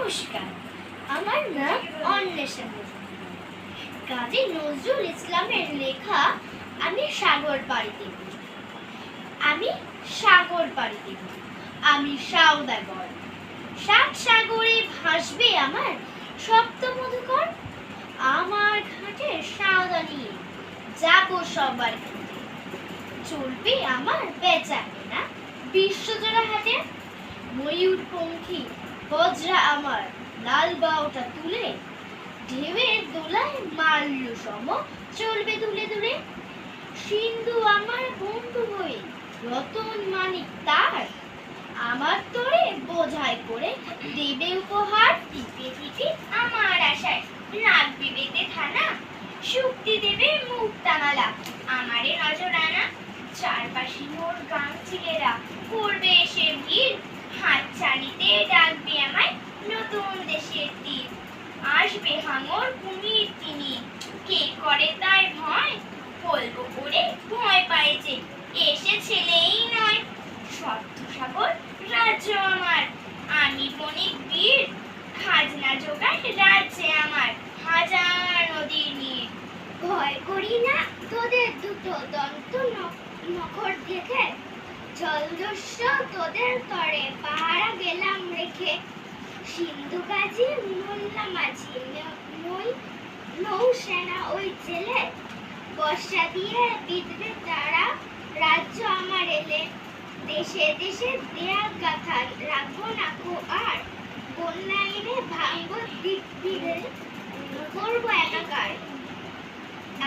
নমস্কার, আমার নাম অন্বেষা মজুমদার। কাজী নজরুল ইসলামের লেখা আমি সাগর পাড়িতে বুঝি, আমি সাগর পাড়িতে বুঝি, আমি সওদাগর। সাত সাগরে ভাসবে আমার সপ্ত মধুকর। আমার ঘাটে সাওদা নিয়ে যাব সবার কাছে, চলবে আমার বেচা কেনা বিশ্বজোড়া হাটে। ময়ূর পঙ্খী বজ্রা আমার লাল বাউটা তুলে ঢেউয়ের দোলায় মাল্য সম চলবে দুলে দুলে। সিন্ধু আমার বন্ধু হয়ে রতন মানিক তার আমার তোরে বোঝাই করে দেবে উপহার। টিপে টিপে আমার আশায় রাখবে বেতে থানা, শক্তি দেবে মুক্তামালা আমারে নজরানা। চারপাশে মোর গান ছেলেরা করবে এসে ভিড়, হাত ছাড়িতে ডাকবে আমায় নতুন দেশের তীর। আসবে হাঙর কুমির তিনি, কে করে তার ভয়, বলবো করে ভয় পাইছে এসে ছেলেই নয়। সপ্ত সাগর রাজ্য আমার, আমি বণিক বীর, খাজনা জোগায় রাজ্যে আমার হাজার নদীর নীর। ভয় করি না তোদের দুটো দন্ত নখর দেখে, জলদস্য তোদের তরে পাহারা গেলাম রেখে। সিন্ধু কাজী মোল্লা মাঝি নৌসেনা ওই জেলে, বর্ষা দিয়ে বিধবে তারা রাজ্য আমার এলে। দেশে দেশে দেয়া গাথা রাখবো না কো আর, বন্যা এনে ভাঙবো দিক বিধে করবো একাকার।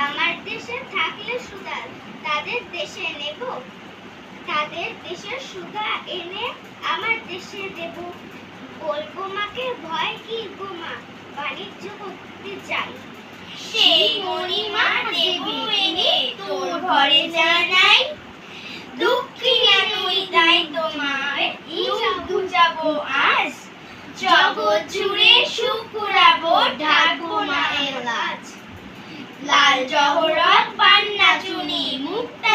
আমার দেশে থাকলে সুদা তাদের দেশে নেব, তাদের দেশের সুদা এনে আমার দেশে দেব। বলবো মাকে ভয় কি গো মা, বাণিজ্য করতে যাই সেই মণিমা দেব এনে তোর ঘরে জানাই। দুঃখিনা তুই তাই তোমার বুঝাবো আজ, জগৎ জুড়ে সুখ কুড়াবো ঢাকবো মায়ের লাজ। লাল জহরত পান্না চুনি মুক্তা